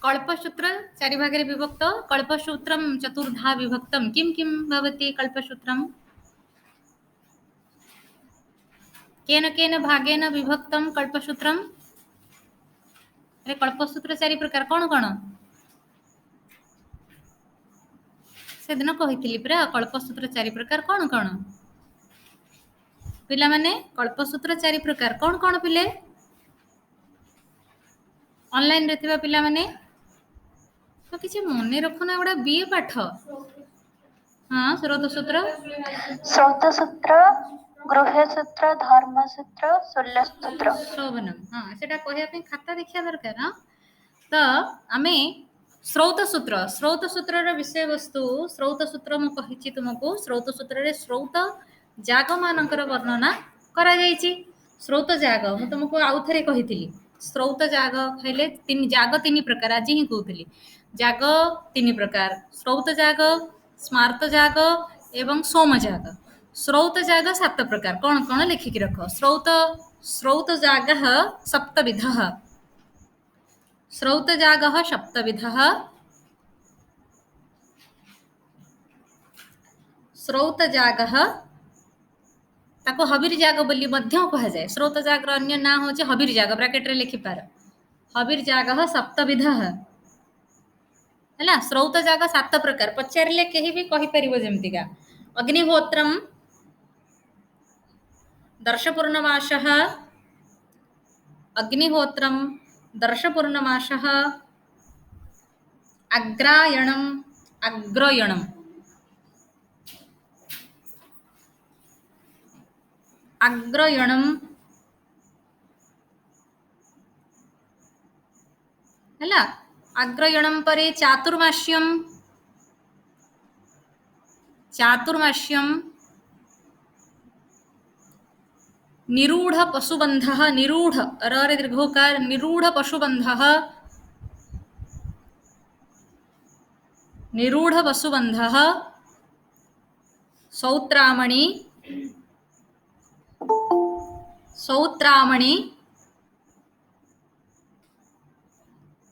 कल्पसूत्र चारि भागे विभक्त कल्पसूत्रं चतुर्धा विभक्तं किं किं भवति कल्पसूत्रं केन केन भागेन विभक्तं कल्पसूत्रं अरे कल्पसूत्र चारि प्रकार कौन कौन से दिन कही पूरा कल्पसूत्र चारि प्रकार कौन कौन पिला माने कल्पसूत्र चारि प्रकार कौन कौन पिले ऑनलाइन रे थिबा पिला माने तो किसी मन रखना गोटा बीए पाठ हाँ स्रोतसूत्र गृह्यसूत्र धर्मसूत्र शूल्यसूत्र शोभनम हाँ सेटा कहया पे खाता देखिया दरकार हाँ तो आमे स्रोतसूत्र विषय वस्तु स्रोतसूत्र मु कहिछि तुमको स्रोतसूत्र रे स्रोत जाग मानकर वर्णना करा जायछि स्रोत जाग मु तुमको आउ थरे कहिथिली स्रोत जाग खैले तीन जाग तीन प्रकार आज ही कहूली जाग तीन प्रकार स्रोत जाग स्मार्त जाग एवं सोम जाग स्रोत जाग सात प्रकार कौन कौन लिखिकी रख स्रोत जाग सप्तविध स्रोत जाग सप्तविध स्रोत जाग ताको हबीर जाग बोली मध्य कह जाए स्रोत जाग अन्य ना होचे हबीर जाग ब्रैकेट रे लिखि पार हबीर जाग सप्तविध है स्रोत जाग सात प्रकार पचारे कहीं भी कही परिबो जेमतिका अग्निहोत्रम दर्शपूर्णमासः अग्निहोत्रम दर्शपूर्णमासः अग्रायणम अग्रयणम अग्रयणम है अग्रयणम परे चातुर्मास्यम निरूढ़ पशुबंधः निरूढ़ रे दीर्घोकार निरूढ़ पशुबंधः निरूढ़ पशुबंधः सौत्रामणि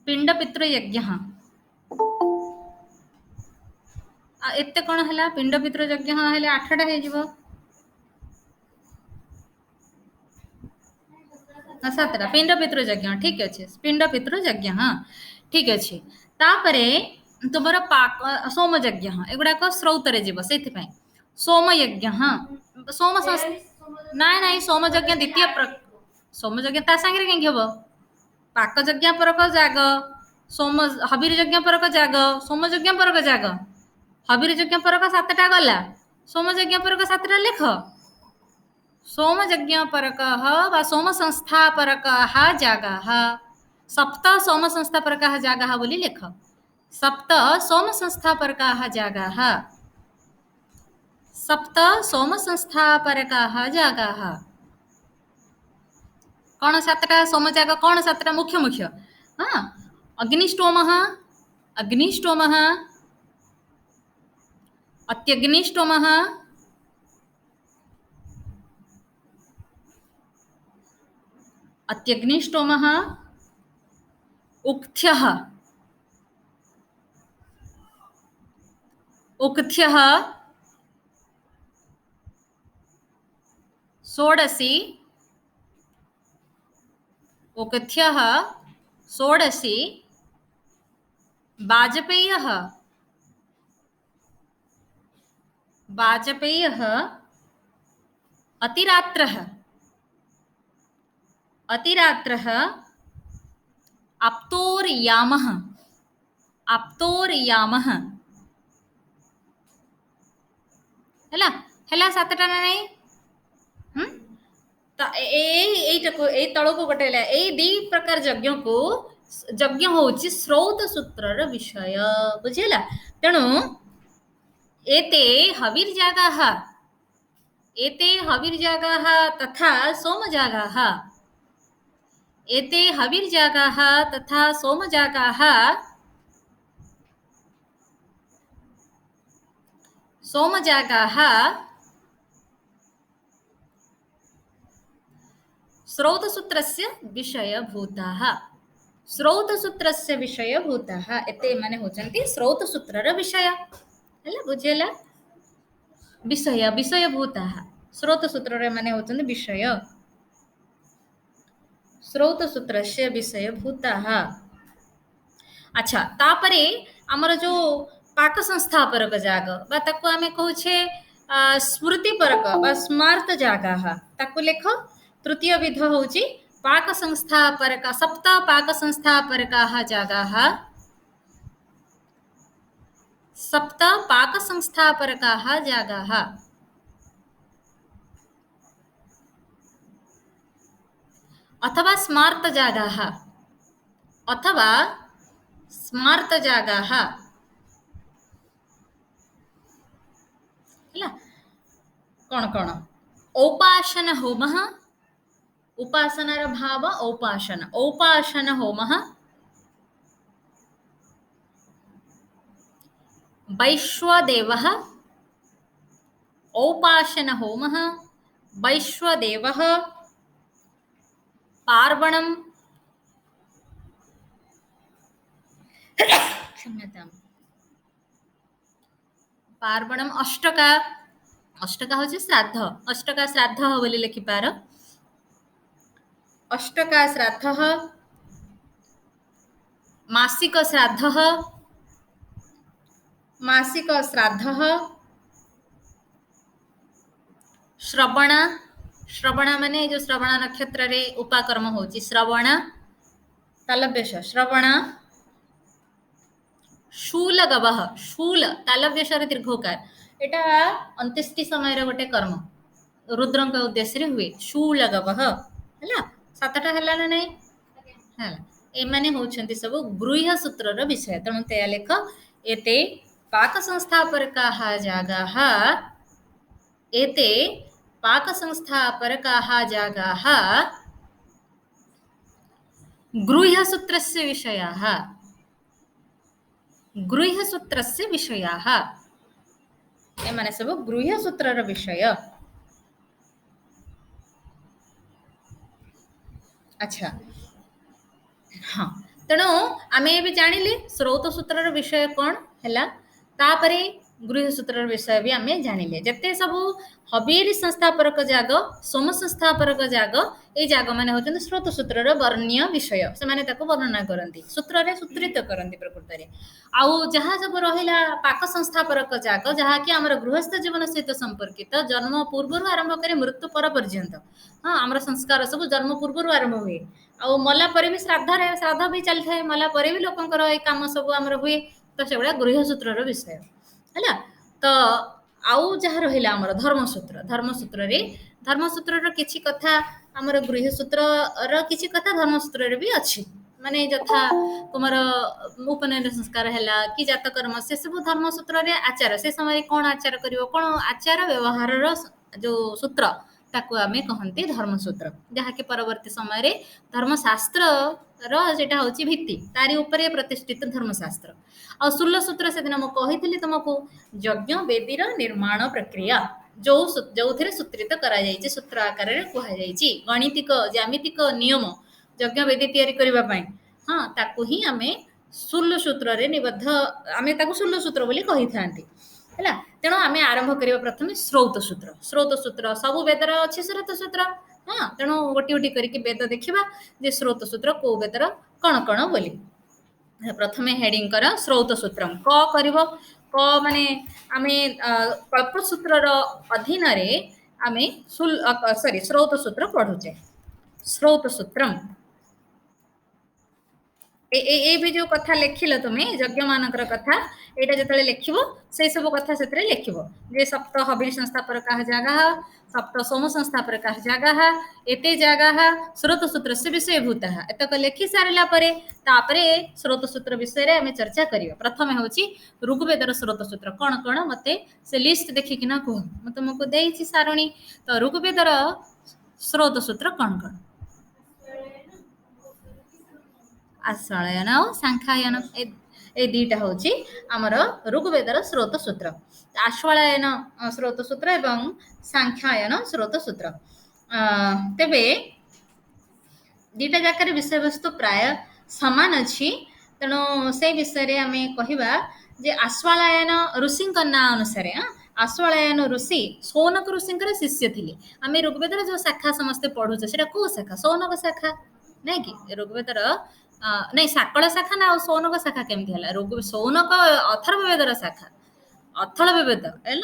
पिंड पितृयज्ञ एते कौन है पिंड पितृयज्ञ हेले 8टा हो 7टा पिंड पितृयज्ञ ठीक अच्छे पिंड पितृयज्ञ हाँ ठीक अच्छे तापरे तुम पाक सोमयज्ञ एगुड़ाक स्रोत जीव से सोमयज्ञ हाँ सोम नाई नाई सोमयज्ञ द्वितीय सोमयज्ञ ता सांगे कहीं हम पाकयज्ञ परक जाग सोम हबीर यज्ञ परक जाग सोमयज्ञ परक जाग हबीर यज्ञ परक 7टा गला सोमयज्ञ परक 7टा लेख सोमयज्ञ परक वा सोम संस्था परक जागाः सप्त सोम संस्था परक जागाः बोली लेख सप्त सोम संस्था परक जागाः सप्त सोम संस्था परक जागाः कौन 7टा सोम जाग कौन 7टा मुख्य मुख्य हाँ अग्निष्टोमः अत्यग्निष्टोमः अत्यग्निष्टोमः उक्थ्यः षोडशी उक्थ्यः षोडशी वाजपेयः अतिरात्रः आप्तोर्यामः है 7टा ना नहीं तल को गोटे दी प्रकार यज्ञ होची स्रोत सूत्र विषय बुझेला तेणु एते हविर जागाः तथा सोम जागाः एते हविर जागाः तथा सोम जागाः स्रोतसूत्रस्य विषयभूताः स्रोतसूत्रस्य विषयभूतः एते माने होचंती स्रोतसूत्रर विषय हैला बुझेला विषय विषयभूतः स्रोतसूत्रर माने होचंती विषय स्रोतसूत्रस्य विषयभूतः अच्छा तापरे आमर जो पाक संस्थापरक जाग बा ताको आमे कहूछे स्मृति परक बा स्मार्त जागाः ताको लेख तृतीय विध होची पाक संस्थापरक सप्त पाक संस्थापरकाः जागाः सप्त पाक संस्थापरकाः जागाः अथवा स्मार्त जागाः अथवा स्मार्त जागाः ହେଲା कौन कौन औपासन होमः उपासनार भाव औपासन औपासन होमः वैश्वदेवः औपासन होमः वैश्वदेवः पार्वणं क्षम्यताम् पार्वणम अष्टका अष्टका होची श्राद्ध अष्टका श्राद्ध बोली लिखि पार अष्टका श्राद्ध मासिक श्राद्ध मासिक श्राद्ध श्रवण श्रवण माने जो श्रवण नक्षत्र रे उपाकर्म होची श्रवण तालव्यश श्रवण शूल गवह शूल तालव्यशर दीर्घकार एटा अंत्येष्टि समय गोटे कर्म रुद्रंक उद्देश्य हुए शूल गवह हैला सातटा हैला ना नहीं हैला ए माने होछंती सब गृह्य सूत्रर विषय तणु ते लेख एते पाक संस्थापरकाः जागाः एते पाक संस्थापरकाः जागाः गृह्य सूत्रस्य विषयाः गृह्य सूत्रस्य विषयाः ए माने सब गृह्य सूत्रर विषय अच्छा हाँ तेणु आमे भी जानिले स्रोत सूत्रर विषय कौन हैला तापरे गृह्य सूत्रर विषय भी आमे जानिले जते सब हबीर संस्थापरक जाग सोम संस्थापरक जाग ए जाग माने होचन स्रोत सूत्रर वर्ण्य विषय से माने ताको वर्णना करंती सूत्र रे सूत्रित करंती प्रकृति रे आउ जहा सब रहिला पाक संस्थापरक जाग जहा कि हमर गृहस्थ जीवन सहित संपर्कित जन्म पूर्व आरंभ करे मृत्यु पर पर्यंत हाँ हमर संस्कार सब जन्म पूर्व आरंभ हुए आउ मला परे भी श्राद्ध भी चली थाए मला परे भी लोकंकर ए काम सब हमर हुए तो सेबडा गृह्य सूत्रर विषय हैला तो आउ जहा रहिला हमर धर्मसूत्र रे धर्मसूत्रर किछि कथा हमर गृह्य सूत्रर किछि कथा धर्मसूत्र रे भी अछि माने जथा तुमर उपनयन संस्कार हैला कि जात कर्म से सब धर्मसूत्र रे आचार से समय कोन आचार करिवो कोन आचार व्यवहार रो जो सूत्र ताको आमे कहंती धर्मसूत्र जहा कि परवर्ती समय रे धर्मशास्त्र रो जेटा होची भित्ति तारी ऊपर प्रतिष्ठित धर्मशास्त्र आ शूल सूत्र से दिन म कहितली तुमको यज्ञ वेदीर निर्माण प्रक्रिया जो थे सूत्रित करा जायछि सूत्र आकार रे कुहा जायछि गणितिक ज्यामितिक नियम यज्ञ वेदी तयारी करबा पई हां ताको ही आमे शूल सूत्र रे निबद्ध आमे ताको शूल सूत्र बोली कहि थांती हैला तेणु आमे आरंभ करियो प्रथमे स्रोत सूत्र सब वेदर अछि स्रोत सूत्र हां तेणु गोटी गोटी करके वेद देखिबा जे स्रोत सूत्र को वेदर कोन कोन बोली प्रथमे हेडिंग कर स्रोत सूत्रम क करिवो क माने आमे कल्पसूत्र रो अधीन रे आमे स्रोत सूत्र पढुचे स्रोत सूत्रम ए भी जो कथा लिखिल तुमे यज्ञ मानकर कथा एटा जतले लिखिबो से सब कथा सेतरे लिखिबो जे सप्त हबीर संस्थापरकाः जागाः सप्त सोम संस्थापरकाः जागाः एते जागाः स्रोत सूत्रस्य विषयभूतः एतक लिखि सारला परे तापरे स्रोत सूत्र विषय रे हमें चर्चा करियो प्रथमे होची ऋग्वेदर स्रोत सूत्र कोन कोन मते से लिस्ट देखि किना को म तुमको देइछि सारणी तो ऋग्वेदर स्रोत सूत्र कोन कोन आश्रयन और सांख्यायन ए दीटा होची हमर ऋग्वेदर स्रोत सूत्र आश्वलायन स्रोत सूत्र एवं सांख्यायन स्रोत सूत्र तेबे दीटा जाकर विषय वस्तु प्राय समान अच्छी तेणु से विषय आम कहवा जे आश्वालायन ऋषि ना अनुसार आश्वालायन ऋषि सौनक ऋषि शिष्य थे आम ऋग्वेदर जो शाखा समस्ते पढ़ुचे से कौ शाखा सौनक शाखा नहीं कि ऋग्वेदर नहीं साकल शाखा ना सौनक शाखा केमती है सौनक अथर्ववेदर शाखा अथर्ववेद है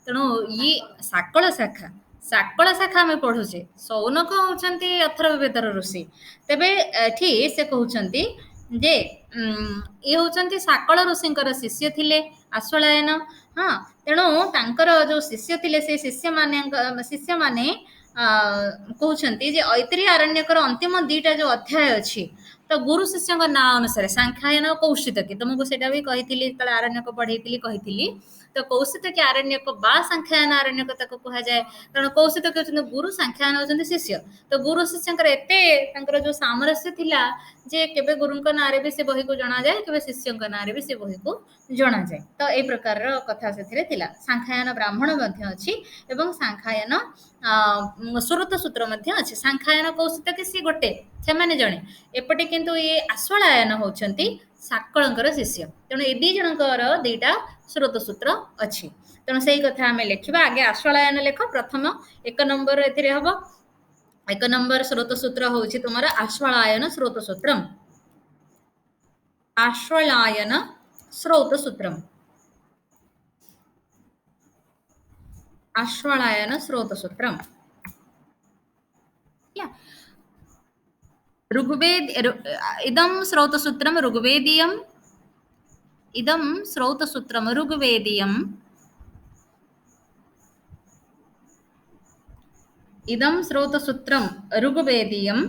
तेणु ये साकल शाखा आम पढ़ुचे सौनक होती अथर्ववेदर ऋषि तेबे एठी से कहउछंती जे ये होचंती साकल ऋषिंकर शिष्य थिले आश्वलायन हाँ तेणु तांकर जो शिष्य थिले से शिष्य माने कहउछंती जे ऐत्रेय आरण्यकर अंतिम दुईटा जो अध्याय अछि तो गुरु शिष्य ना अनुसार सांख्यायन कौशितकी तुमको सेटा भी कही आरण्यक पढ़ेली कही तो कौशितकी आरण्यक बा सांख्यायन आरण्यक ताको कहा जाए तेणु कौशितकी होचंती गुरु सांख्यायन होचंती शिष्य तो गुरु शिष्यंकर एते तांकर जो सामरस्य थिला जे केबे गुरुंक नारे भी से बही को जणा जाए केबे शिष्यंक नारे भी से बही को जणा जाए तो ए प्रकार रो कथा सेथिरे थिला सांख्यायन ब्राह्मण मध्य अछि एवं सांख्यायन सुरत सूत्र मध्य अछि सांख्यायन कौशितकी सी गोटे से माने जणे एपटे किंतु ये आश्वलायन होचंती साकळंकर शिष्य तेणु ए दी जनकर दुईटा स्रोत सूत्र अच्छी तेणु से कथा आम लिखा आगे आश्वलायन लेख प्रथम एक नंबर एथिरे हबो एक नंबर स्रोत सूत्र हूँ तुम आश्वलायन स्रोत सूत्रम आश्वलायन स्रोत सूत्रम आश्वलायन स्रोत सूत्रम ऋग्वेद इदं स्रोत सूत्रम ऋग्वेदीयम इदं स्रोत सूत्रम ऋग्वेदीयम इदं स्रोत सूत्रम ऋग्वेदीयम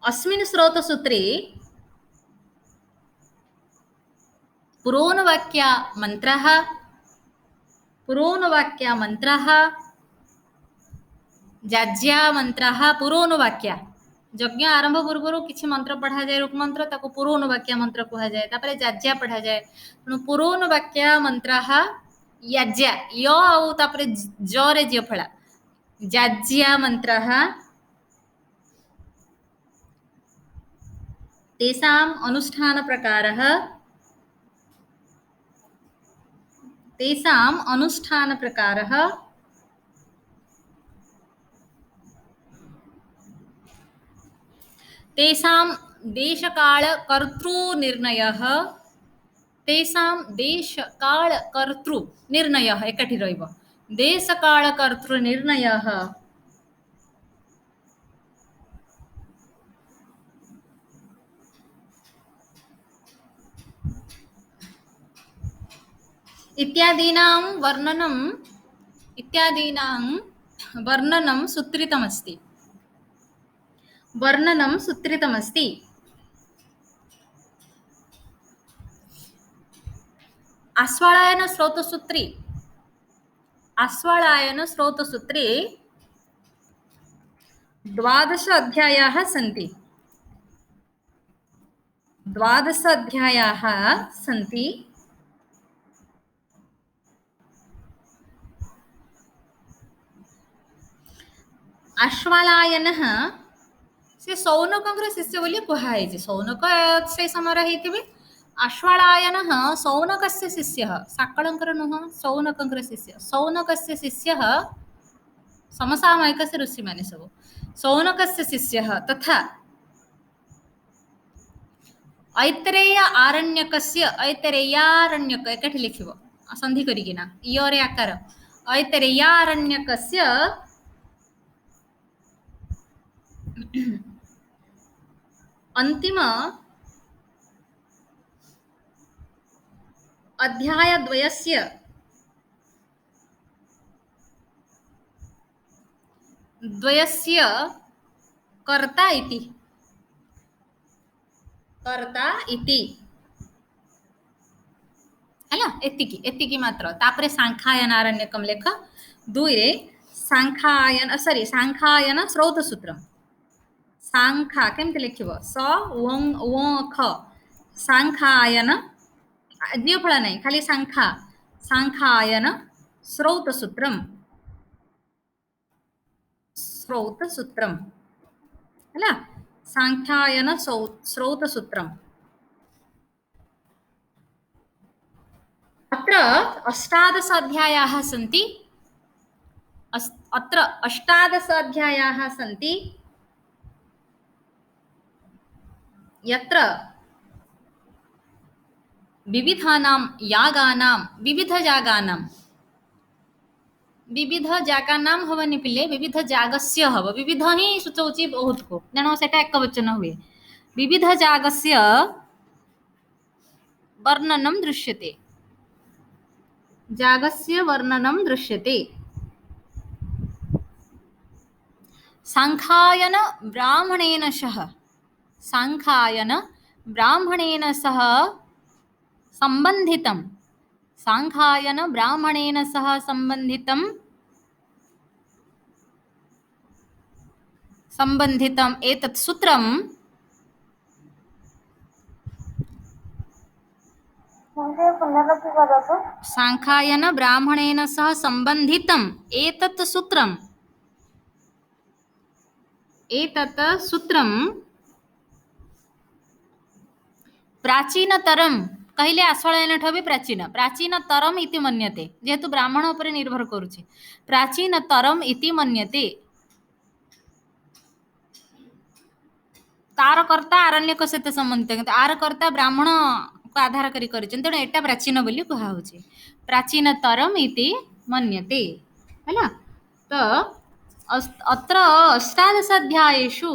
अस्मिन् स्रोत सूत्रे पुरोणवाक्या मंत्राः जाज्या मंत्राः पुरोणवाक्या यज्ञ आरंभ पूर्व किसी मंत्र पढ़ा जाए रूप मंत्र ताको पुरोणवाक्या मंत्र कहा जाए तापर जाज्या पढ़ा जाए तेणु पुरोणवाक्या मंत्राः याज्या य आउ तापर ज रे ज फला जाज्या मंत्राः तेषाम् अनुष्ठान प्रकारः तेषां देशकाल कर्तृनिर्णयः एकठी रहिब देशकाल कर्तृनिर्णयः इत्यादीनां वर्णनं सूत्रितमस्ति आश्वालायन स्रोतसूत्रे 12 अध्यायाः सन्ति आश्वालायनः से सौनकंकर शिष्य बोली कहुई सौनक से समय होते आश्वालायनः सौनकस्य शिष्यः साकळंकर नुह सौनकंकर सौनकस्य शिष्यः समसामयिकस्य ऋषि माने सब सौनकस्य शिष्यः तथा ऐतरेयारण्यक एकठी लिखिब संधि करिकिना इयरे आकार ऐतरेयारण्यकस्य अंतिम अध्यायद्वयस्य कर्ता इति है एतिकी मात्र तापरे सांख्यायन आरण्यकम लेख 2 रे सांख्यायन स्रोत सूत्रम सांखा केमते लिखिब स वं व ख सांख्यायन दियो फला नहीं खाली सांखायन स्रोत सूत्रम स्रौतसूत्रम ହେଲା ସାଂଖ୍ୟାୟନ स्रौतसूत्रम अत्र अष्टादश अध्यायाः सन्ति अत्र अष्टादश अध्यायाः सन्ति यत्र विविधानां यागानां विविध जागानां हवनि पिले विविध जागस्य हव विविध ही सूचौछि बहुत को तेणु सेटा एक वचन हुए विविध जागस्य वर्णनं दृश्यते जागस्य वर्णनं दृश्यते सांख्यायन ब्राह्मणेन सह सांख्यायन ब्राह्मणेन सह संबंधितं सांख्यायन ब्राह्मणेन सह संबंधितम् एतत् सूत्रं सांख्यायन ब्राह्मणेन सह संबंधितम् एतत् सूत्रं प्राचीनतरं कहले आश्वयन भी प्राचीनतरम इति मन्यते जेहेतु ब्राह्मण उपर निर्भर करुछि प्राचीनतरम इति मन्यते तार कर्ता आरण्यक सहित संबंधित किंतु आर कर्ता ब्राह्मण को आधार करी तेणु एटा प्राचीन बोली कहा होछि प्राचीनतरम इति मन्यते हैला तो अत्र अष्टादश अध्यायेषु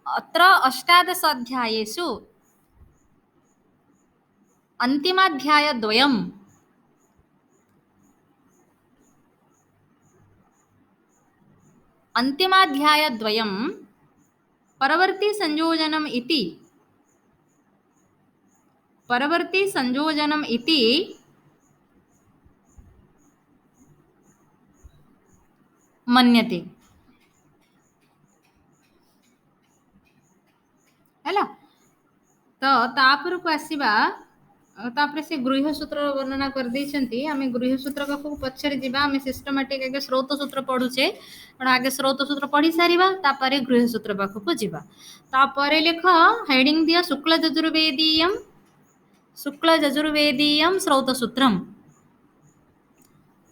अत्र अष्टादश अध्यायेषु अन्तिमाध्यायद्वयम् अन्तिमाध्यायद्वयं परवर्ती संयोजनम् इति मन्यते हैला तो तापर को आसीबा तापर से गृह सूत्र वर्णना कर देछंती आमे गृह सूत्र को पछरे जिबा आमे सिस्टमैटिक आगे स्रोत सूत्र पढुचे पण आगे स्रोत सूत्र पढी सारिबा तापरे गृह सूत्र पाखु को जिबा तापरे लेख हेडिंग दिया शुक्ल यजुर्वेदीयम स्रोत सूत्रम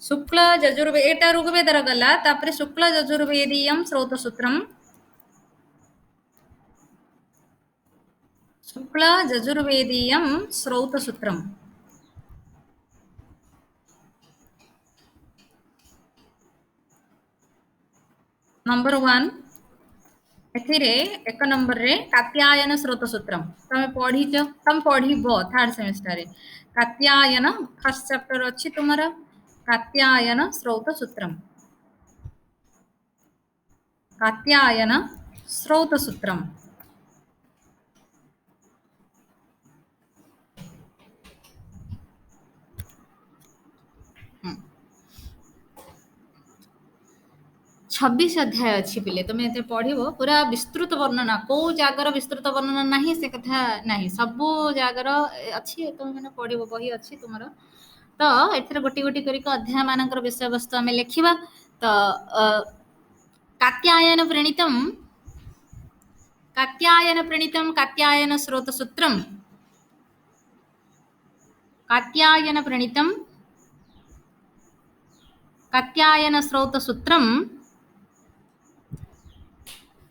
शुक्ल यजुर्वेद एटा ऋग्वेदर गला तापरे शुक्ल यजुर्वेदीयम स्रोत सूत्रम शुक्ल यजुर्वेदीयम स्रोत सूत्रम नंबर 1 एथिरे एक नंबर रे कात्यायन स्रोत सूत्रम तुम पढ़िबो थर्ड सेमेस्टर रे कात्यायन फर्स्ट चैप्टर अछि तुमरा कात्यायन स्रोत सूत्रम कात्यायन स्रोत सूत्रम 26 अध्याय अच्छी पिले तुम ये पढ़ो पूरा विस्तृत वर्णना कौ जगार विस्तृत वर्णना नहीं से कथा नहीं सबू जगार अच्छी तुम मैंने पढ़ो बही अच्छी तुम तो ये गोटी गोटी कर अध्याय मान विषय वस्तु आम लिखा तो कात्यायन प्रणीतम कात्यायन स्रोत सूत्रम कात्यायन प्रणीतम कात्यायन स्रोत सूत्रम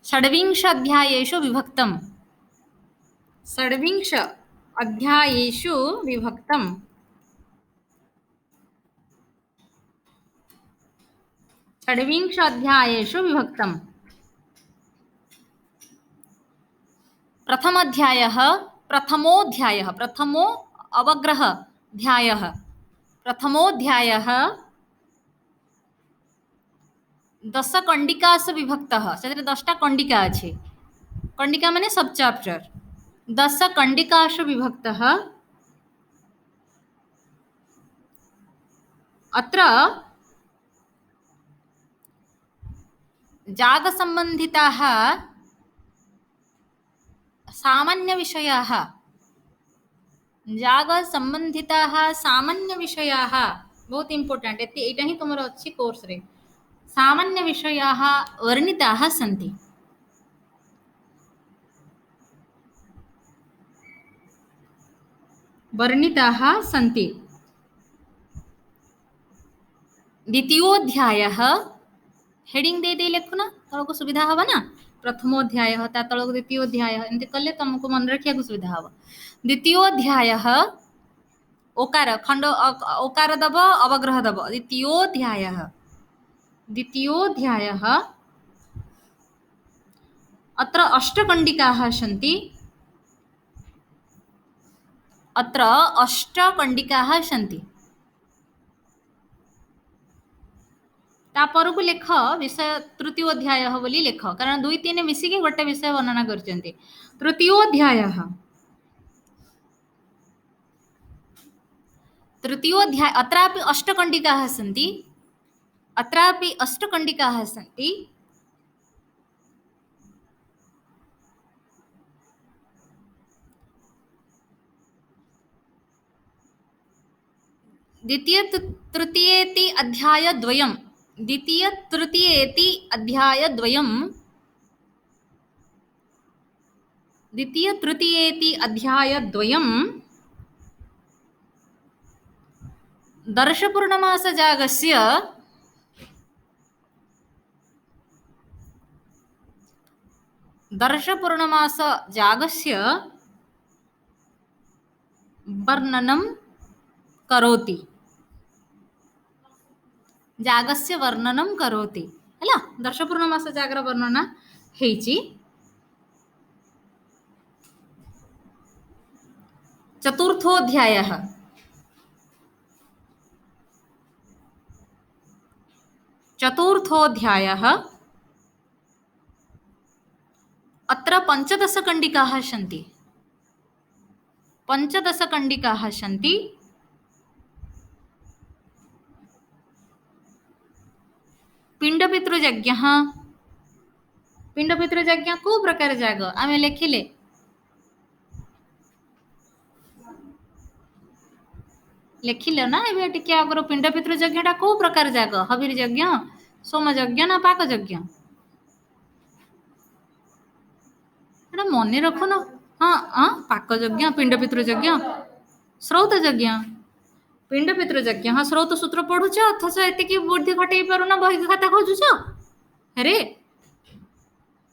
षड्विंश अध्यायेषु विभक्तम् षड्विंश अध्यायेषु विभक्तम् षड्विंश अध्यायेषु विभक्तम् प्रथमोऽध्यायः प्रथमो अवग्रह अध्यायः प्रथमोऽध्यायः 10 कंडिकासु विभक्तः से 10टा कंडिका अच्छे कंडिका माने सब चैप्टर 10 कंडिकासु विभक्तः अत्र जाग संबंधिताः सामान्यविषयाः बहुत इंपोर्टेंट एटा ही तुमर अच्छी कोर्स रे सामान्य विषयाः वर्णिताः सन्ति वर्णिताः सन्ति द्वितीयोऽध्यायः हेडिंग दे दे लेखुना तमको सुविधा हवा ना प्रथमोऽध्यायः ता तळको द्वितीयोऽध्यायः एमती कले तुमको मन रखिया सुविधा हवा द्वितीयोऽध्यायः ओकार खंड ओकार दब अवग्रह दब द्वितीयोऽध्यायः अत्र अष्टकण्डिकाः सन्ति अत्र अष्टकण्डिकाः सन्ति तापर को लेख विषय तृतीयोऽध्यायः बोली लेख कारण 2 3 मिसिके गोटे विषय वर्णना करचंती तृतीयोऽध्याय अत्रापि अष्टकण्डिकाः सन्ति द्वितीय तृतीयेति अध्यायद्वयं द्वितीय तृतीयेति अध्यायद्वयं दर्शपूर्णमासजागस्य वर्णनं करोति जागस्य वर्णनं करोति हैला दर्शपूर्णमास जागर वर्णना हेची चतुर्थोऽध्यायः अत्र 15 कण्डिकाः सन्ति पिंडपितृयज्ञ को प्रकार जाग आमे लेखिले ना एबे टिके आगर पिंडपितृयज्ञटा को प्रकार जाग हविर यज्ञ सोम यज्ञ ना पाक यज्ञ एटा मने रखुन हाँ हाँ पाक यज्ञ पिंडपितृयज्ञ श्रौत यज्ञ पिंडपितृयज्ञ हाँ श्रौत सूत्र पढ़ुछ अथच एतिकी बुद्धि खटै पारुना बही खाता खोजुछ अरे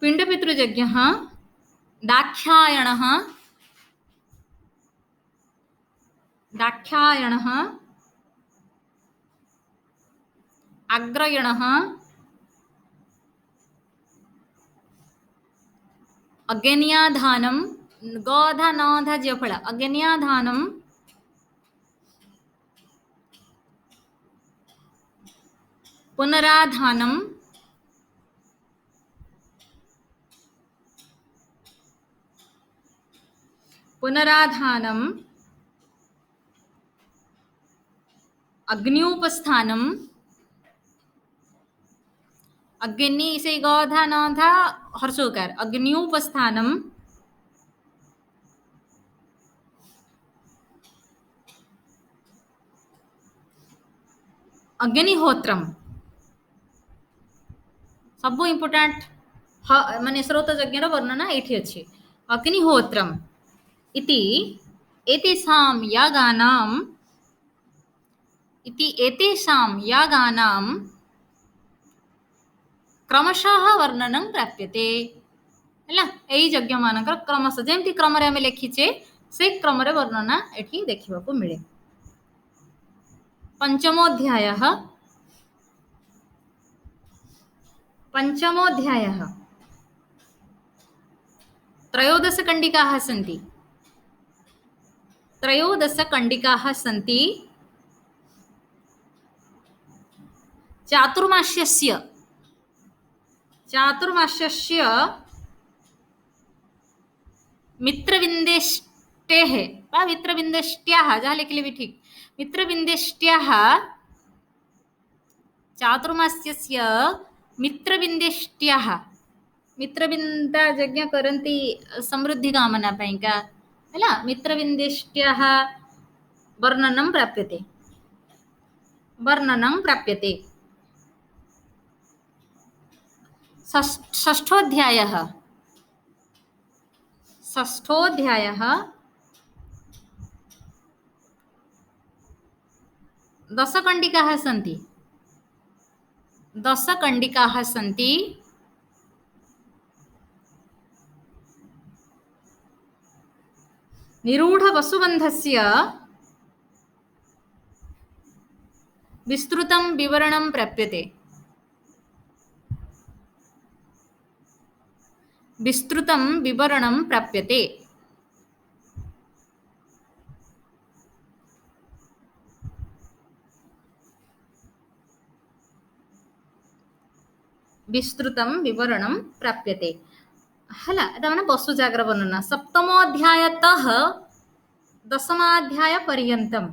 पिंडपितृयज्ञ दाक्षायणः अग्रयणः अग्न्याधानं गोधानाधा जफल अग्न्याधानं पुनराधानं अग्न्युपस्थानम अग्नि से गौधा नौधा हर्षोकार अग्न्युपस्थानम अग्निहोत्रम सब इंपोर्टेंट माने स्रोत यज्ञर वर्णना एठी अछि अग्निहोत्रम इति एतेषां यागानां क्रमशः वर्णनं प्राप्यते हैला एई यज्ञ मानकर क्रमशः जेमति क्रम रे हमें लिखिचे से क्रम रे वर्णना एठी देखिबा को मिले पंचमोऽध्यायः त्रयोदश कण्डिकाः सन्ति चातुर्मास्यस्य मित्रविन्देष्टेः वा मित्रविन्देष्ट्याः जहाँ लिखले भी ठीक मित्रविन्देष्ट्याः चातुर्मास्यस्य मित्रविन्देष्ट्याः मित्रविन्दा यज्ञ करन्ति समृद्धि कामना पैका हैला मित्रविन्देष्ट्याः वर्णनं प्राप्यते वर्णनं प्राप्यते। षष्ठोऽध्यायः षष्ठोऽध्यायः दशकण्डिकाः सन्ति। दशकण्डिकाः सन्ति। निरूढवसुबन्धस्य विस्तृतं विवरणं प्राप्यते। विस्तृतं विवरणं प्राप्यते। विस्तृतं विवरणं प्राप्यते हला ताने पशु जागर वर्णना सप्तमोऽध्यायतः दशमाध्याय पर्यन्तं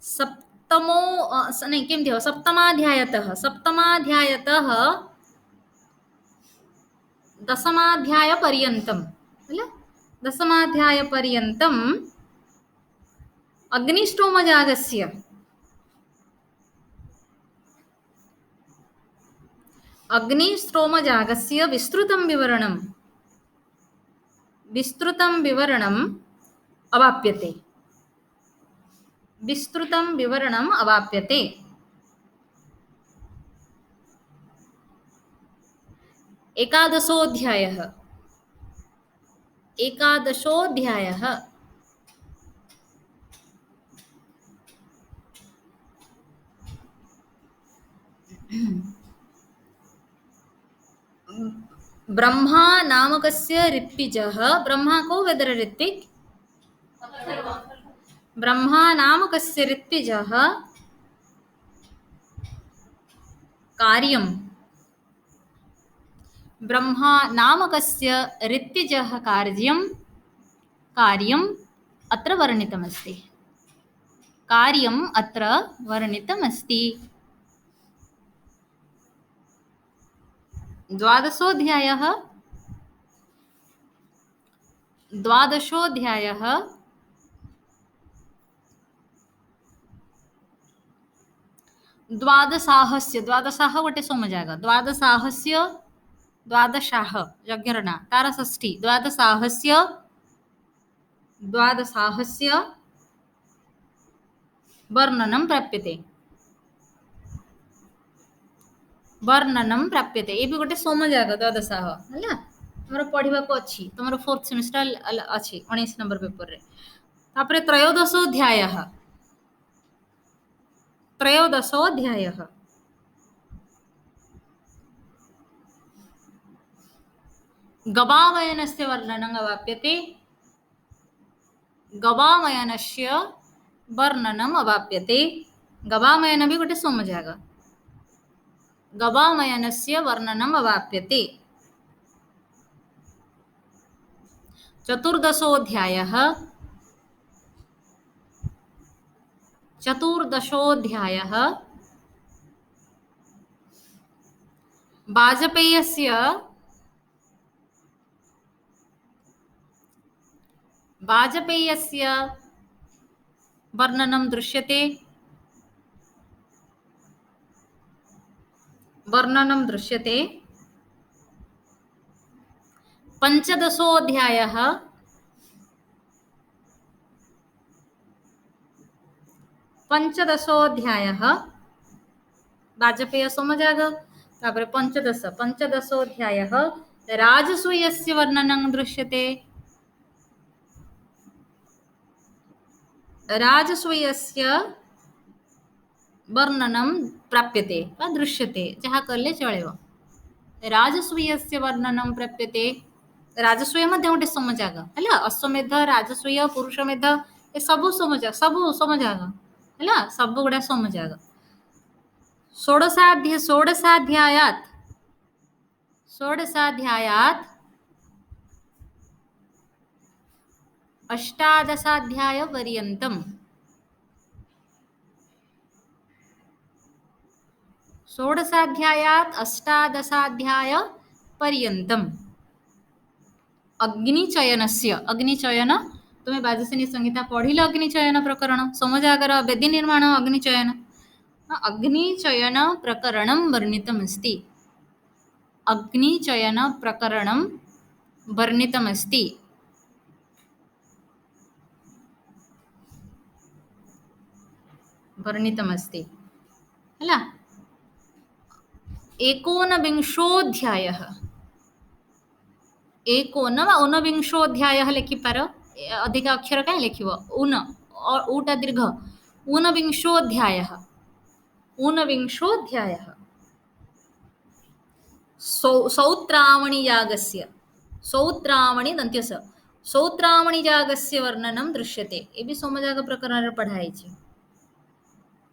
सप्तमो नहीं किं दियो सप्तमाध्यायतः दशमाध्याय पर्यन्तं हला दशमाध्याय पर्यन्तं अग्निष्टोमजागस्य विस्तृतं विवरणम् अवाप्यते। विस्तृतं विवरणम् अवाप्यते। एकादशोऽध्यायः ब्रह्मा नामकस्य ऋत्विजः ब्रह्मा को वेदर ऋत्विक ब्रह्मा नामकस्य ऋत्विजः कार्यं ब्रह्मा नामकस्य ऋत्विजः कार्यम् अत्र वर्णितमस्ति। कार्यम् अत्र वर्णितमस्ति। द्वादशोऽध्यायः द्वादशाः गोटे सोमजाग द्वादशाः यज्ञरणा तार षष्ठी द्वादशाहस्य वर्णनं प्राप्यते ये भी गोटे सोमजाग द्वादशाह है तुम पढ़ा को अच्छी तुम 4th सेमिस्टर अच्छी 19 नंबर पेपर रे तापर त्रयोदशोऽध्यायः गवामयनस्य वर्णनं अवाप्यते। गवामयन भी गोटे सोमजाग गवामयनस्य वर्णनम् अवाप्यते। चतुर्दशोऽध्यायः वाजपेयस्य वर्णनं दृश्यते। पंचदशोऽध्यायः वाजपेय सोमजाग तापर पंचदशोऽध्यायः राजसूयस्य वर्णनं दृश्यते। राजसूयस्य वर्णनं प्राप्यते वा दृश्यते जहाँ कले चलेव। राजसूयस्य वर्णनं प्राप्यते। राजसूय मध्ये गोटे सोमजाग है अश्वमेध राजसूय पुरुषमेध ये सब सोमजाग है सब गुड़ा सोमजाग। षोडशाध्यायात अष्टादशाध्याय पर्यन्तम् अग्निचयन तुम्हें बाजसेनी संहिता पढ़िल अग्निचयन प्रकरण सोमजागर वेदी निर्माण अग्निचयन अग्निचयन प्रकरणं वर्णितमस्ति। अग्निचयन प्रकरणं वर्णितमस्ति। वर्णितमस्ति ହେଲା। एकोनविंशोऽध्यायः एकोन वा ऊनविंशोऽध्यायः लिखिपार अधिक अक्षर कहीं लिखिब ऊन ऊटा दीर्घ ऊनविंशोऽध्यायः ऊनविंशोऽध्यायः सौत्रावणियागस्य सौत्रावणी दन्त्यस सौत्रावणियागस्य वर्णनं दृश्यते। ये भी सोमयाग प्रकरण पढ़ाई छे।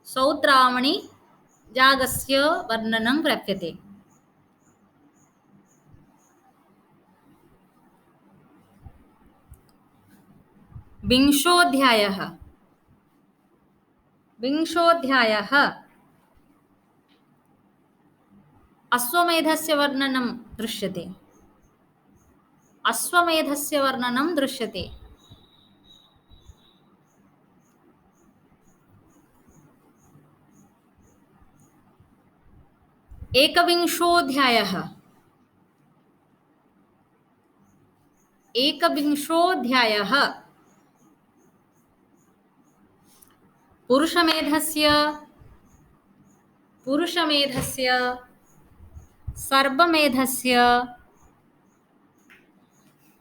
सौत्रावणी यागस्य वर्णनं प्राप्यते। विंशोऽध्यायः विंशोऽध्यायः अश्वमेधस्य वर्णनं दृश्यते। अश्वमेधस्य वर्णनं दृश्यते। एकविंशोऽध्यायः एकविंशोऽध्यायः पुरुषमेधस्य पुरुषमेधस्य सर्वमेधस्य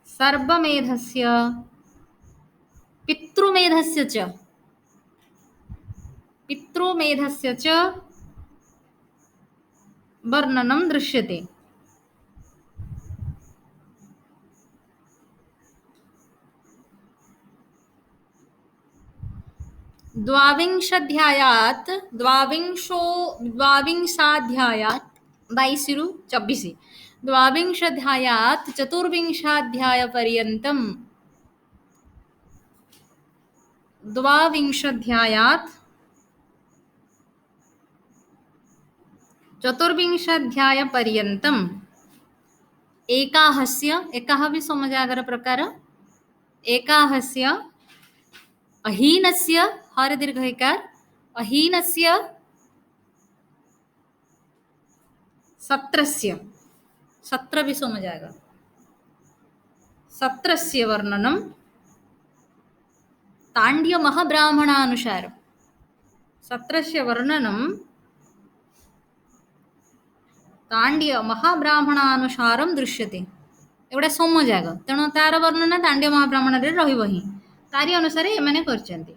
सर्वमेधस्य पितृमेधस्य च पितृमेधस्य च वर्णनं दृश्यते। द्वाविंशाध्यायात् 22 रु 24 द्वाविंशाध्यायात् चतुर्विंशाध्यायपर्यन्तं द्वाविंशाध्यायात् चतुर्विंशाध्यायपर्यन्तम् एकाहस्य एकः भी सोमजागर प्रकार एकाहस्य अहीनस्य हर दीर्घइकार अहीनस्य सत्रस्य सत्र भी सोमजागर सत्रस्य वर्णनं ताण्ड्य महाब्राह्मणानुसार सत्रस्य वर्णनं ताण्ड्य महाब्राह्मणानुसारं दृश्यते। एगुड़ा सोमजाग तेणु तार वर्णना ताण्ड्य महाब्राह्मण रहिब ही तारी अनुसार एमाने करचंती।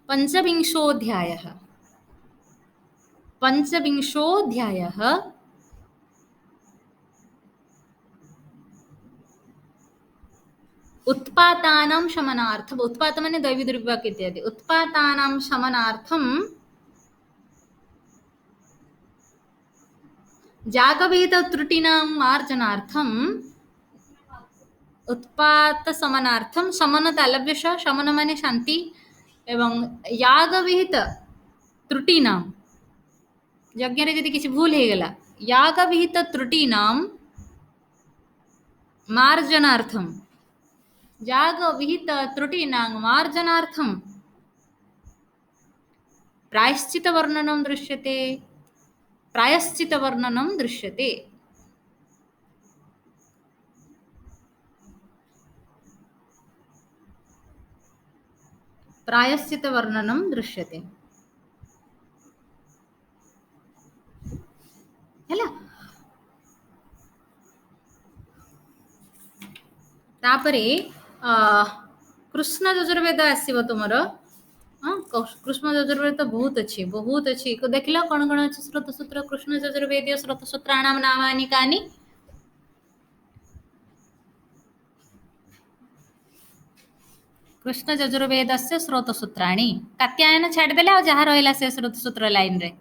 पंचविंशोऽध्यायः पंचविंशोऽध्यायः उत्पातानां शमनार्थम उत्पात माने दैवी दुर्विपाक इत्यादि उत्पातानां शमनार्थम जागविहित त्रुटीनां मार्जनार्थम उत्पात समनार्थम शमन तालव्यश शमन माने शांति एवं यागविहित त्रुटीनां यज्ञ रे यदि किसी भूल हे गला यागविहित त्रुटीनां मार्जनार्थम यागविहित त्रुटीनां मार्जनार्थम प्रायश्चित वर्णनं दृश्यते। प्रायश्चित वर्णनं दृश्यते। प्रायश्चित वर्णनं दृश्यते हैला। तापरे कृष्ण यजुर्वेद आसीबो तुमर कृष्ण यजुर्वेद तो बहुत अच्छी देख लो कौन कौन अच्छे स्रोत सूत्र कृष्ण यजुर्वेद स्रोत सूत्राणां नामानि कानि कृष्ण यजुर्वेदस्य स्रोत सूत्राणि कात्यायन छाड़देले आ जहाँ रहिला से स्रोत सूत्र लाइन रे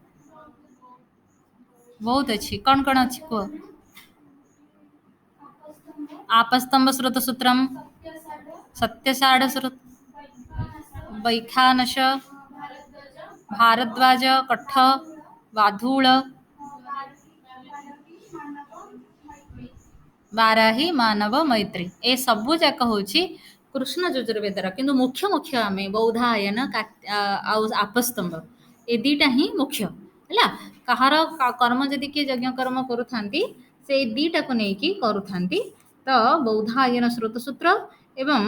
बहुत अच्छी कौन कौन अच्छी को आपस्तंभ स्रोत सूत्रम सत्यसाढ़ स्रोत वैखानस भारद्वाज कठ वाधूल बाराही मानव मैत्री ए सबू जाक हूँ କୃଷ୍ଣ ଯଜୁର୍ବେଦର କିନ୍ତୁ ମୁଖ୍ୟ ମୁଖ୍ୟ ଆମେ ବୌଦ୍ଧାୟନ ଆଉ ଆପସ୍ତମ୍ଭ ଏ ଦିଟା ହିଁ ମୁଖ୍ୟ ହେଲା। କାହାର କର୍ମ ଯଦି କିଏ ଯଜ୍ଞ କର୍ମ କରୁଥାନ୍ତି ସେଇ ଦିଟାକୁ ନେଇକି କରୁଥାନ୍ତି। ତ ବୌଦ୍ଧାୟନ ସ୍ରୋତ ସୂତ୍ର ଏବଂ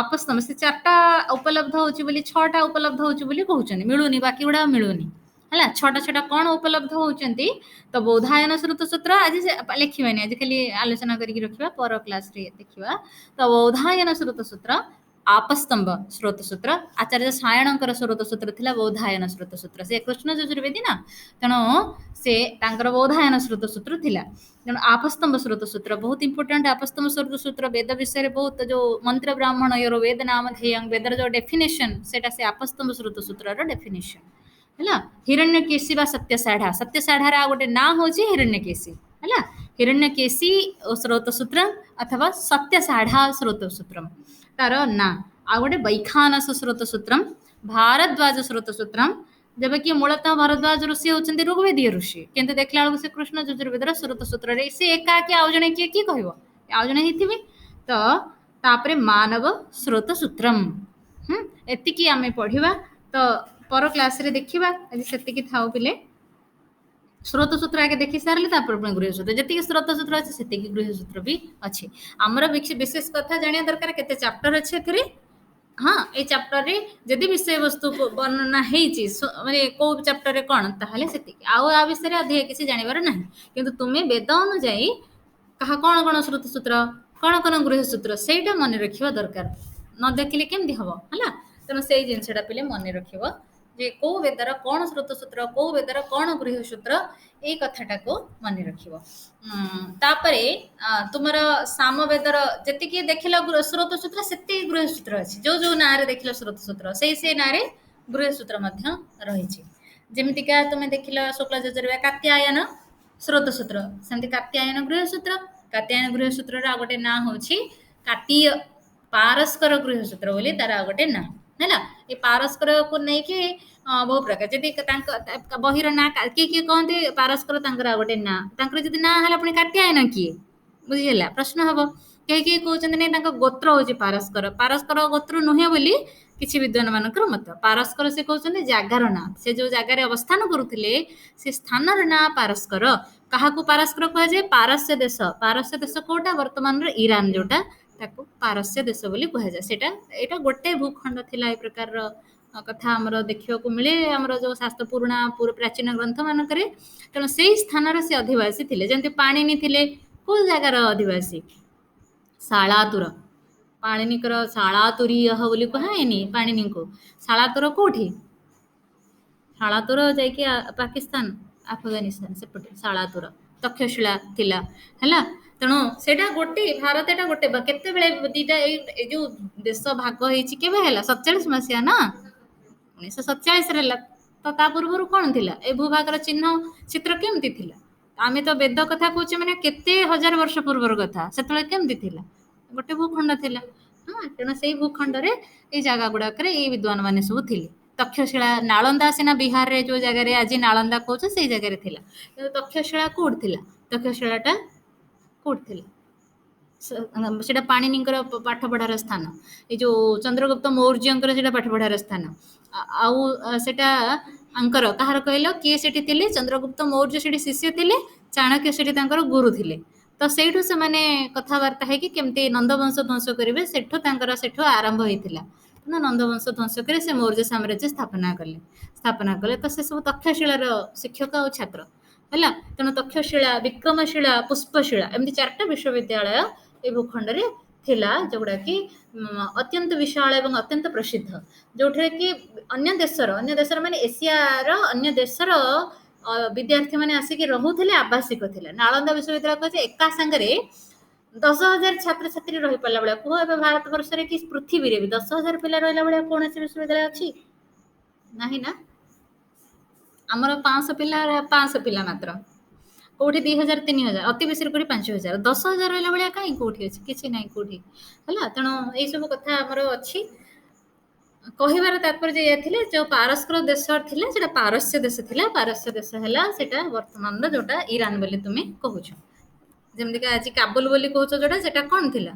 ଆପସ୍ତମ୍ଭ ସେ ଚାରିଟା ଉପଲବ୍ଧ ହଉଛି ବୋଲି 6ଟା ଉପଲବ୍ଧ ହଉଛି ବୋଲି କହୁଛନ୍ତି, ମିଳୁନି ବାକି ଗୁଡା ମିଳୁନି ହେଲା। 6ଟା କଣ ଉପଲବ୍ଧ ହଉଛନ୍ତି? ତ ବୌଦ୍ଧାୟନ ସ୍ରୋତ ସୂତ୍ର ଆଜି ଲେଖିବାନି, ଆଜି ଖାଲି ଆଲୋଚନା କରିକି ରଖିବା, ପର କ୍ଲାସରେ ଦେଖିବା। ତ ବୌଦ୍ଧାୟନ ସ୍ରୋତ ସୂତ୍ର, ଆପସ୍ତମ୍ଭ ସ୍ରୋତ ସୂତ୍ର, ଆଚାର୍ଯ୍ୟ ସାୟଣଙ୍କର ସ୍ରୋତ ସୂତ୍ର ଥିଲା ବୌଦ୍ଧାୟନ ସ୍ରୋତ ସୂତ୍ର। ସେ କୃଷ୍ଣ ଯଜୁର୍ବେଦୀ ନା, ତେଣୁ ସେ ତାଙ୍କର ବୌଦ୍ଧାୟନ ସ୍ରୋତ ସୂତ୍ର ଥିଲା। ତେଣୁ ଆପସ୍ତମ୍ଭ ସ୍ରୋତ ସୂତ୍ର ବହୁତ ଇମ୍ପୋର୍ଟାଣ୍ଟ। ଆପସ୍ତମ୍ଭ ସ୍ରୋତ ସୂତ୍ର ବେଦ ବିଷୟରେ ବହୁତ ଯୋଉ ମନ୍ତ୍ର ବ୍ରାହ୍ମଣ ୟୋର ବେଦ ନାମ ଧ୍ୟେୟଂ, ବେଦର ଯୋଉ ଡେଫିନେସନ ସେଟା ସେ ଆପସ୍ତମ୍ଭ ସ୍ରୋତ ସୂତ୍ରର ଡେଫିନେସନ ହେଲା। ହିରଣ୍ୟକେଶୀ ବା ସତ୍ୟସାଢା, ସତ୍ୟସାଢାର ଆଉ ଗୋଟେ ନାଁ ହଉଛି ହିରଣ୍ୟକେଶୀ ହେଲା। ହିରଣ୍ୟକେଶୀ ସ୍ରୋତ ସୂତ୍ର ଅଥବା ସତ୍ୟସାଢା ସ୍ରୋତ ସୂତ୍ର ତାର ନାଁ। ଆଉ ଗୋଟେ ବୈଖାନସ ସ୍ରୋତ ସୂତ୍ରମ୍, ଭାରଦ୍ୱାଜ ସ୍ରୋତ ସୂତ୍ରମ୍, ଯେବେକି ମୂଳତଃ ଭରଦ୍ୱାଜ ଋଷି ହଉଛନ୍ତି ଋଗ୍ବେଦୀୟ ଋଷି, କିନ୍ତୁ ଦେଖିଲା ବେଳକୁ ସେ କୃଷ୍ଣ ଯଜୁର୍ବେଦର ସ୍ରୋତ ସୂତ୍ରରେ ସେ ଏକାକି, ଆଉ ଜଣେ କିଏ କିଏ କହିବ, ଆଉ ଜଣେ ହେଇଥିବେ। ତ ତାପରେ ମାନବ ସ୍ରୋତ ସୂତ୍ରମ୍। ଏତିକି ଆମେ ପଢିବା, ତ ପର କ୍ଲାସରେ ଦେଖିବା। ଆଜି ସେତିକି ଥାଉ ପିଲେ। ସ୍ରୋତ ସୂତ୍ର ଆଗେ ଦେଖି ସାରିଲେ ତାପରେ ପୁଣି ଗୃହ୍ୟ ସୂତ୍ର, ଯେତିକି ସ୍ରୋତ ସୂତ୍ର ଅଛି ସେତିକି ଗୃହ୍ୟ ସୂତ୍ର ବି ଅଛି। ଆମର ବିଶେଷ କଥା ଜାଣିବା ଦରକାର କେତେ ଚାପ୍ଟର ଅଛି ଏଥିରେ। ହଁ, ଏଇ ଚାପ୍ଟରରେ ଯଦି ବିଷୟବସ୍ତୁ ବର୍ଣ୍ଣନା ହେଇଛି ମାନେ କୋଉ ଚାପ୍ଟରରେ କଣ, ତାହେଲେ ସେତିକି, ଆଉ ଆ ବିଷୟରେ ଅଧିକ କିଛି ଜାଣିବାର ନାହିଁ। କିନ୍ତୁ ତୁମେ ବେଦ ଅନୁଯାୟୀ କାହା କଣ କଣ ସ୍ରୋତ ସୂତ୍ର, କଣ କଣ ଗୃହ୍ୟ ସୂତ୍ର ସେଇଟା ମନେ ରଖିବା ଦରକାର। ନ ଦେଖିଲେ କେମିତି ହବ ହେଲା। ତେଣୁ ସେଇ ଜିନିଷଟା ପିଲେ ମନେ ରଖିବ ଯେ କୋଉ ବେଦର କଣ ସ୍ରୋତ ସୂତ୍ର, କୋଉ ବେଦର କଣ ଗୃହ୍ୟ ସୂତ୍ର, ଏଇ କଥାଟାକୁ ମନେ ରଖିବ। ତାପରେ ତୁମର ସାମବେଦର ଯେତିକି ଦେଖିଲ ସ୍ରୋତ ସୂତ୍ର ସେତିକି ଗୃହ୍ୟ ସୂତ୍ର ଅଛି। ଯୋଉ ଯୋଉ ନାଁରେ ଦେଖିଲ ସ୍ରୋତ ସୂତ୍ର ସେଇ ନାଁରେ ଗୃହ୍ୟ ସୂତ୍ର ମଧ୍ୟ ରହିଛି। ଯେମିତିକା ତୁମେ ଦେଖିଲ ଶୁକ୍ଳ ଯଜୁର୍ବେଦ କାତ୍ୟାୟନ ସ୍ରୋତ ସୂତ୍ର, ସେମିତି କାତ୍ୟାୟନ ଗୃହ୍ୟ ସୂତ୍ର। କାତ୍ୟାୟନ ଗୃହ୍ୟ ସୂତ୍ରର ଆଉ ଗୋଟେ ନାଁ ହଉଛି କାତୀୟ ପାରସ୍କର ଗୃହ୍ୟ ସୂତ୍ର ବୋଲି ତାର ଆଉ ଗୋଟେ ନାଁ ହେଲା। ଏ ପାରସ୍କରକୁ ନେଇକି ବହୁ ପ୍ରକାର, ଯଦି ତାଙ୍କ ବହିର ନାଁ କିଏ କିଏ କହନ୍ତି ପାରସ୍କର, ତାଙ୍କର ଆଉ ଗୋଟେ ନାଁ, ତାଙ୍କର ଯଦି ନାଁ ହେଲା ପୁଣି କାତ୍ୟାୟନ କିଏ, ବୁଝିହେଲା, ପ୍ରଶ୍ନ ହବ। କେହି କେହି କହୁଛନ୍ତି ନାଇଁ ତାଙ୍କ ଗୋତ୍ର ହଉଛି ପାରସ୍କର, ପାରସ୍କର ଗୋତ୍ର ନୁହେଁ ବୋଲି କିଛି ବିଦ୍ୱାନ ମାନଙ୍କର ମତ। ପାରସ୍କର ସେ କହୁଛନ୍ତି ଜାଗାର ନାଁ, ସେ ଯୋଉ ଜାଗାରେ ଅବସ୍ଥାନ କରୁଥିଲେ ସେ ସ୍ଥାନର ନାଁ ପାରସ୍କର। କାହାକୁ ପାରସ୍କର କୁହାଯାଏ? ପାରସ୍ୟ ଦେଶ। ପାରସ୍ୟ ଦେଶ କୋଉଟା? ବର୍ତ୍ତମାନର ଇରାନ ଯୋଉଟା, ତାକୁ ପାରସ୍ୟ ଦେଶ ବୋଲି କୁହାଯାଏ। ଏଇଟା ଗୋଟେ ଭୂଖଣ୍ଡ ଥିଲା। ଏ ପ୍ରକାରର କଥା ଆମର ଦେଖିବାକୁ ମିଳେ ଆମର ଯୋଉ ଶାସ୍ତ୍ର ପୁରୁଣା ପ୍ରାଚୀନ ଗ୍ରନ୍ଥ ମାନଙ୍କରେ। ତେଣୁ ସେଇ ସ୍ଥାନର ସେ ଅଧିବାସୀ ଥିଲେ। ଯେମିତି ପାଣିନି ଥିଲେ କୋଉ ଜାଗାର ଅଧିବାସୀ? ଶାଳାତୁର। ପାଣିନିଙ୍କର ଶାଳାତୁରୀୟ ବୋଲି କୁହାଯାଇନି ପାଣିନିଙ୍କୁ। ଶାଳାତୁର କୋଉଠି? ଶାଳାତୁର ଯାଇକି ପାକିସ୍ତାନ, ଆଫଗାନିସ୍ତାନ ସେପଟେ ଶାଳାତୁର। ତକ୍ଷଶିଳା ଥିଲା ହେଲା। ତେଣୁ ସେଇଟା ଗୋଟେ, ଭାରତ ଏଟା ଗୋଟେ, କେତେବେଳେ ଦିଟା ଏଇ ଯୋଉ ଦେଶ ଭାଗ ହେଇଛି କେବେ ହେଲା? 47 ମସିହା ନା, 1947 ହେଲା। ତ ତା ପୂର୍ବରୁ କଣ ଥିଲା? ଏ ଭୂଭାଗର ଚିହ୍ନ ଚିତ୍ର କେମିତି ଥିଲା? ଆମେ ତ ବେଦ କଥା କହୁଛେ ମାନେ କେତେ ହଜାର ବର୍ଷ ପୂର୍ବର କଥା। ସେତେବେଳେ କେମିତି ଥିଲା? ଗୋଟେ ଭୂଖଣ୍ଡ ଥିଲା। ତେଣୁ ସେଇ ଭୂଖଣ୍ଡରେ ଏଇ ଜାଗା ଗୁଡାକରେ ଏଇ ବିଦ୍ୱାନ ମାନେ ସବୁ ଥିଲେ। ତକ୍ଷଶିଳା, ନାଳନ୍ଦା ସିନା ବିହାରରେ ଯୋଉ ଜାଗାରେ ଆଜି ନାଳନ୍ଦା କହୁଛ ସେଇ ଜାଗାରେ ଥିଲା, କିନ୍ତୁ ତକ୍ଷଶିଳା କୋଉଠି ଥିଲା? ତକ୍ଷଶିଳାଟା କୋଉଠି ଥିଲା? ସେଟା ପାଣିନିଙ୍କର ପାଠ ପଢାର ସ୍ଥାନ। ଏଇ ଯୋଉ ଚନ୍ଦ୍ରଗୁପ୍ତ ମୌର୍ଯ୍ୟଙ୍କର ସେଟା ପାଠ ପଢାର ସ୍ଥାନ। ଆଉ ସେଟା ଆଙ୍କର କାହାର କହିଲ? କିଏ ସେଠି ଥିଲେ? ଚନ୍ଦ୍ରଗୁପ୍ତ ମୌର୍ଯ୍ୟ ସେଠି ଶିଷ୍ୟ ଥିଲେ, ଚାଣକ୍ୟ ସେଠି ତାଙ୍କର ଗୁରୁ ଥିଲେ। ତ ସେଇଠୁ ସେମାନେ କଥାବାର୍ତ୍ତା ହେଇକି କେମିତି ନନ୍ଦବଂଶ ଧ୍ୱଂସ କରିବେ, ସେଠୁ ଆରମ୍ଭ ହେଇଥିଲା। ନନ୍ଦବଂଶ ଧ୍ୱଂସ କରି ସେ ମୌର୍ଯ୍ୟ ସାମ୍ରାଜ୍ୟ ସ୍ଥାପନା କଲେ। ତ ସେ ସବୁ ତକ୍ଷଶିଳାର ଶିକ୍ଷକ ଆଉ ଛାତ୍ର ହେଲା। ତେଣୁ ତକ୍ଷଶିଳା, ବିକ୍ରମଶିଳା, ପୁଷ୍ପଶିଳା ଏମିତି 4ଟା ବିଶ୍ୱବିଦ୍ୟାଳୟ ଏ ଭୂଖଣ୍ଡରେ ଥିଲା, ଯୋଉଗୁଡା କି ଅତ୍ୟନ୍ତ ବିଶାଳ ଏବଂ ଅତ୍ୟନ୍ତ ପ୍ରସିଦ୍ଧ। ଯୋଉଥିରେ କି ଅନ୍ୟ ଦେଶର ମାନେ ଏସିଆର ଅନ୍ୟ ଦେଶର ବିଦ୍ୟାର୍ଥୀ ମାନେ ଆସିକି ରହୁଥିଲେ, ଆବାସିକ ଥିଲା। ନାଳନ୍ଦା ବିଶ୍ୱବିଦ୍ୟାଳୟ କହୁଛି ଏକା ସାଙ୍ଗରେ 10,000 ଛାତ୍ରଛାତ୍ରୀ ରହିପାରିଲା ଭଳିଆ। କୁହ ଏବେ ଭାରତ ବର୍ଷରେ କି ପୃଥିବୀରେ ବି 10,000 ପିଲା ରହିଲା ଭଳିଆ କୌଣସି ବିଶ୍ୱବିଦ୍ୟାଳୟ ଅଛି? ନାହିଁ ନା। ଆମର 500 ପିଲା ମାତ୍ର, କୋଉଠି 2,000 3,000, ଅତି ବେଶୀରେ କୋଉଠି 5,000, 10,000 ରହିଲା ଭଳିଆ କାହିଁ କୋଉଠି ଅଛି? କିଛି ନାହିଁ କୋଉଠି ହେଲା। ତେଣୁ ଏଇ ସବୁ କଥା ଆମର ଅଛି। କହିବାର ତାତ୍ପର୍ଯ୍ୟ ଏଇଆ ଥିଲେ, ଯୋଉ ପାରସ୍କର ଦେଶ ଥିଲା ସେଟା ପାରସ୍ୟ ଦେଶ ଥିଲା। ପାରସ୍ୟ ଦେଶ ହେଲା ସେଟା ବର୍ତ୍ତମାନର ଯୋଉଟା ଇରାନ ବୋଲି ତୁମେ କହୁଛ। ଯେମିତିକା ଆଜି କାବୁଲ ବୋଲି କହୁଛ ଯୋଉଟା, ସେଟା କଣ ଥିଲା?